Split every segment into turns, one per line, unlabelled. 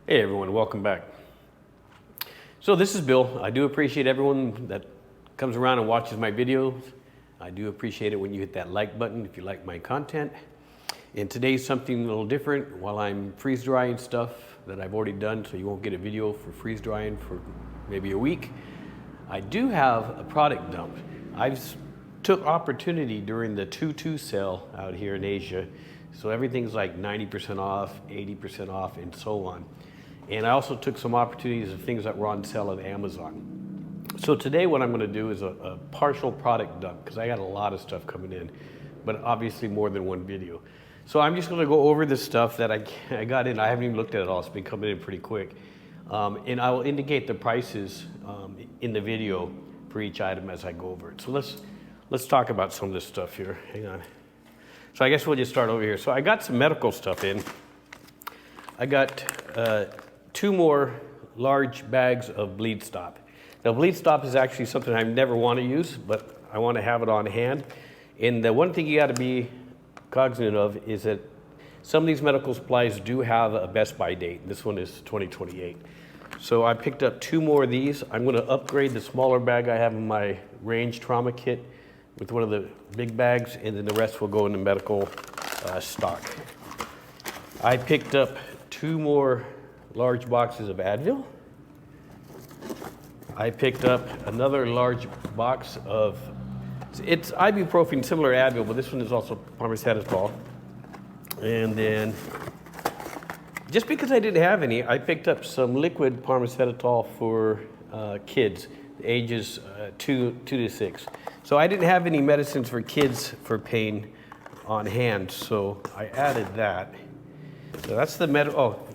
Hey everyone, welcome back. So this is Bill. I do appreciate everyone that comes around and watches my videos. I do appreciate it when you hit that like button if you like my content. And today's something a little different. While I'm freeze drying stuff that I've already done, so you won't get a video for freeze drying for maybe a week, I do have a product dump. I've took opportunity during the 2-2 sale out here in Asia. So everything's like 90% off, 80% off, and so on. And I also took some opportunities of things that were on sale at Amazon. So today what I'm going to do is a partial product dump, because I got a lot of stuff coming in, but obviously more than one video. So I'm just going to go over the stuff that I got in. I haven't even looked at it all. It's been coming in pretty quick. And I will indicate the prices in the video for each item as I go over it. So let's talk about some of this stuff here. Hang on. So I guess we'll just start over here. So I got some medical stuff in. I got 2 more large bags of BleedStop. Now BleedStop is actually something I never want to use, but I want to have it on hand. And the one thing you got to be cognizant of is that some of these medical supplies do have a best by date. This one is 2028. So I picked up 2 more of these. I'm going to upgrade the smaller bag I have in my range trauma kit with one of the big bags, and then the rest will go in the medical stock. I picked up 2 more large boxes of Advil. I picked up another large box of, it's ibuprofen, similar to Advil, but this one is also Paracetamol. And then, just because I didn't have any, I picked up some liquid Paracetamol for kids, ages 2 to 6. So I didn't have any medicines for kids for pain on hand, so I added that. So that's the oh.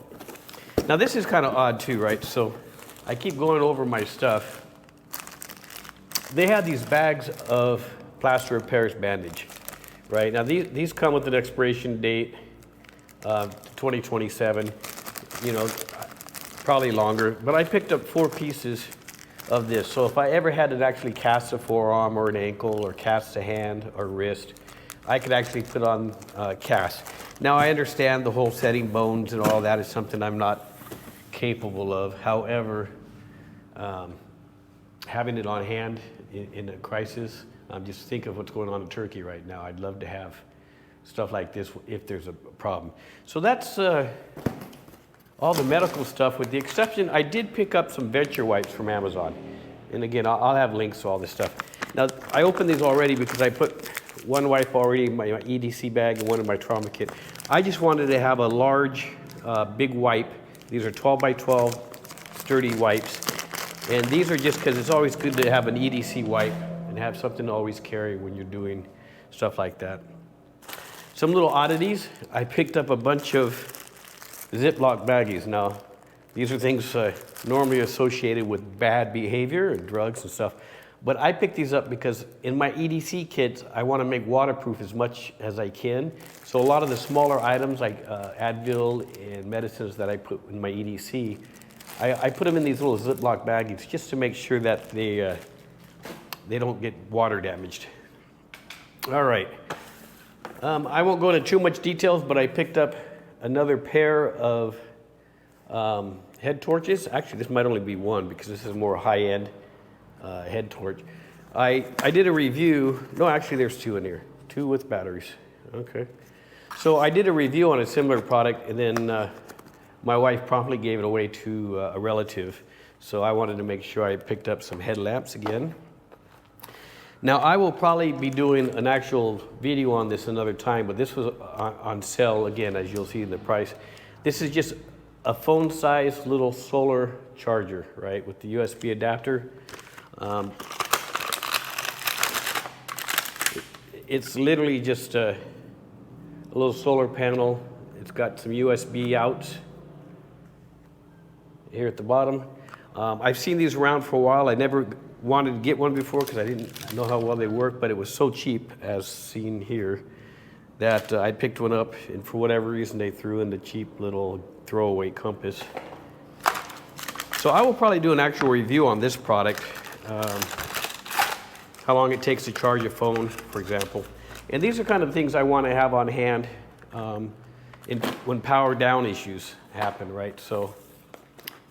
Now this is kind of odd too, right? So I keep going over my stuff. They had these bags of Plaster of Paris bandage, right? Now these come with an expiration date, 2027, you know, probably longer. But I picked up 4 pieces of this. So if I ever had to actually cast a forearm or an ankle or cast a hand or wrist, I could actually put on cast. Now I understand the whole setting bones and all that is something I'm not capable of. However, having it on hand in a crisis, just think of what's going on in Turkey right now. I'd love to have stuff like this if there's a problem. So that's all the medical stuff, with the exception, I did pick up some Venture wipes from Amazon. And again, I'll have links to all this stuff. Now, I opened these already because I put one wipe already in my EDC bag and one in my trauma kit. I just wanted to have a large, big wipe. These are 12 by 12 sturdy wipes. And these are just because it's always good to have an EDC wipe and have something to always carry when you're doing stuff like that. Some little oddities. I picked up a bunch of ziplock baggies. Now, these are things normally associated with bad behavior and drugs and stuff. But I picked these up because in my EDC kits, I want to make waterproof as much as I can. So a lot of the smaller items like Advil and medicines that I put in my EDC, I put them in these little Ziploc baggies just to make sure that they don't get water damaged. All right. I won't go into too much details, but I picked up another pair of head torches. Actually, this might only be one because this is more high-end head torch. I did a review. No, actually, there's 2 in here. 2 with batteries. Okay. So I did a review on a similar product, and then my wife promptly gave it away to a relative. So I wanted to make sure I picked up some headlamps again. Now, I will probably be doing an actual video on this another time, but this was on sale again, as you'll see in the price. This is just a phone-sized little Solor Charger, right, with the USB adapter. It's literally just a little solar panel. It's got some USB outs here at the bottom. I've seen these around for a while. I never wanted to get one before because I didn't know how well they work, but it was so cheap, as seen here, that I picked one up, and for whatever reason they threw in the cheap little throwaway compass. So I will probably do an actual review on this product, how long it takes to charge a phone, for example. And these are kind of things I want to have on hand when power down issues happen, right? So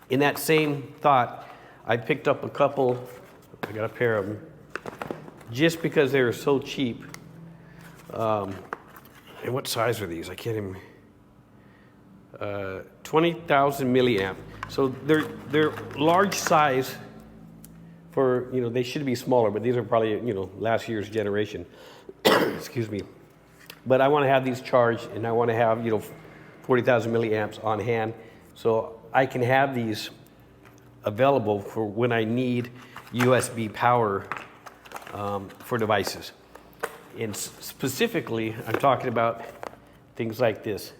in that same thought, I picked up a couple, I got a pair of them, just because they were so cheap. And what size are these? I can't even, 20,000 milliamp. So they're large size for, you know, they should be smaller, but these are probably, you know, last year's generation. Excuse me. But I want to have these charged, and I want to have, you know, 40,000 milliamps on hand, so I can have these available for when I need USB power for devices. And specifically, I'm talking about things like this.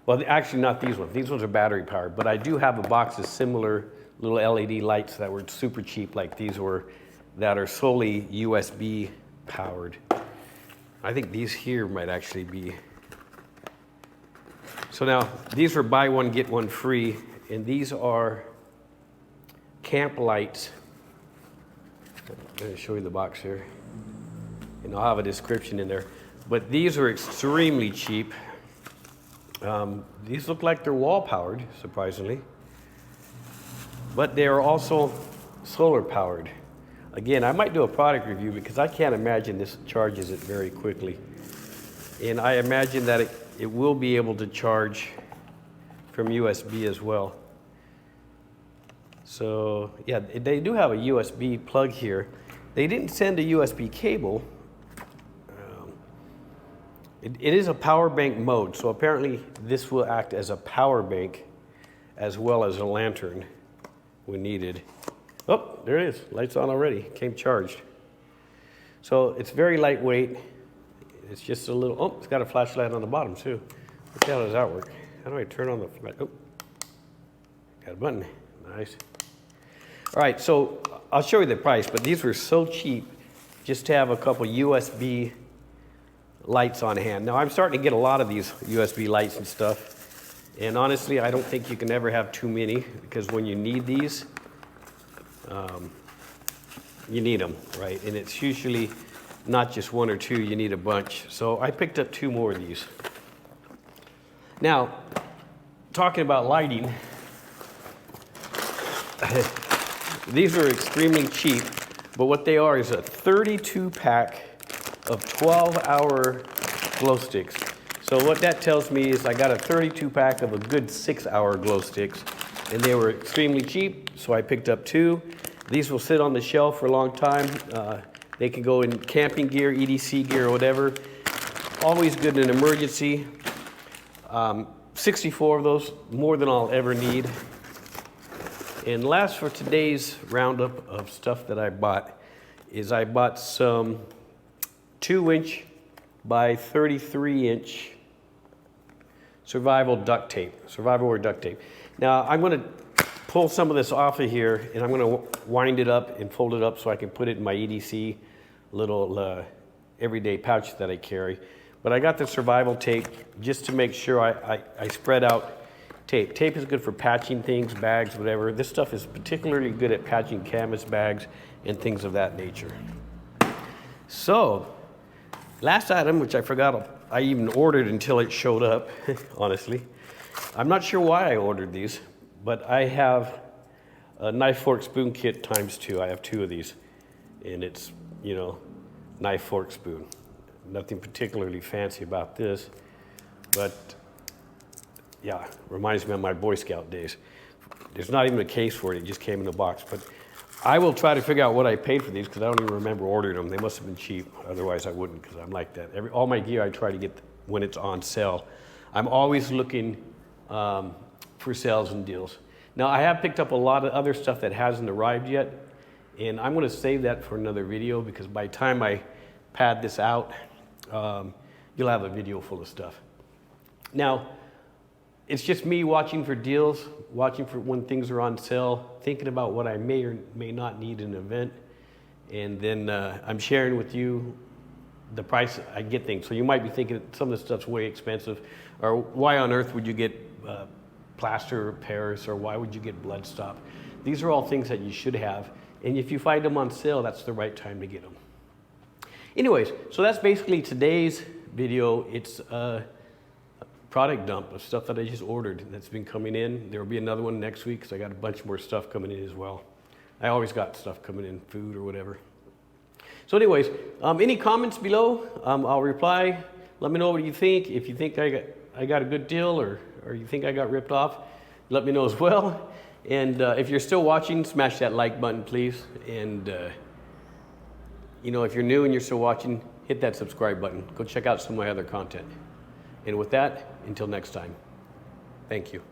Well, actually not these ones. These ones are battery powered, but I do have a box of similar little LED lights that were super cheap like these were, that are solely USB powered. I think these here might actually be. So now, these are buy one, get one free, and these are camp lights. I'm going to show you the box here, and I'll have a description in there. But these are extremely cheap. These look like they're wall powered, surprisingly, but they are also solar powered. Again, I might do a product review because I can't imagine this charges it very quickly. And I imagine that it will be able to charge from USB as well. So yeah, they do have a USB plug here. They didn't send a USB cable. It is a power bank mode, so apparently this will act as a power bank as well as a lantern when needed. Oh, there it is, lights on already, came charged. So it's very lightweight. It's just a little, oh, it's got a flashlight on the bottom too. What the hell does that work? How do I turn on the flash? Oh, got a button, nice. All right, so I'll show you the price, but these were so cheap just to have a couple USB lights on hand. Now I'm starting to get a lot of these USB lights and stuff, and honestly I don't think you can ever have too many, because when you need these, you need them, right? And it's usually not just one or two, you need a bunch. So I picked up 2 more of these. Now, talking about lighting, these are extremely cheap, but what they are is a 32 pack of 12-hour glow sticks. So what that tells me is I got a 32 pack of a good 6-hour glow sticks, and they were extremely cheap, so I picked up 2. These will sit on the shelf for a long time. They can go in camping gear, EDC gear, or whatever. Always good in an emergency. 64 of those, more than I'll ever need. And last for today's roundup of stuff that I bought is I bought some 2-inch by 33-inch survival duct tape, survival wear duct tape. Now I'm going to pull some of this off of here, and I'm going to wind it up and fold it up so I can put it in my EDC little everyday pouch that I carry. But I got the survival tape just to make sure I spread out tape. Tape is good for patching things, bags, whatever. This stuff is particularly good at patching canvas bags and things of that nature. So, last item, which I forgot I even ordered until it showed up, honestly. I'm not sure why I ordered these, but I have a knife, fork, spoon kit ×2. I have 2 of these, and it's, you know, knife, fork, spoon. Nothing particularly fancy about this, but yeah, reminds me of my Boy Scout days. There's not even a case for it, it just came in a box. But I will try to figure out what I paid for these, because I don't even remember ordering them. They must have been cheap, otherwise I wouldn't, because I'm like that. All my gear I try to get when it's on sale. I'm always looking for sales and deals. Now I have picked up a lot of other stuff that hasn't arrived yet, and I'm going to save that for another video, because by the time I pad this out, you'll have a video full of stuff. Now, it's just me watching for deals, watching for when things are on sale, thinking about what I may or may not need in an event, and then I'm sharing with you the price I get things. So you might be thinking some of this stuff's way expensive, or why on earth would you get Plaster of Paris, or why would you get BleedStop? These are all things that you should have, and if you find them on sale, that's the right time to get them. Anyways, so that's basically today's video. It's product dump of stuff that I just ordered that's been coming in. There will be another one next week because I got a bunch more stuff coming in as well. I always got stuff coming in, food or whatever. So anyways, any comments below, I'll reply. Let me know what you think. If you think I got a good deal or you think I got ripped off, let me know as well. And if you're still watching, smash that like button, please. And you know, if you're new and you're still watching, hit that subscribe button. Go check out some of my other content. And with that, until next time, thank you.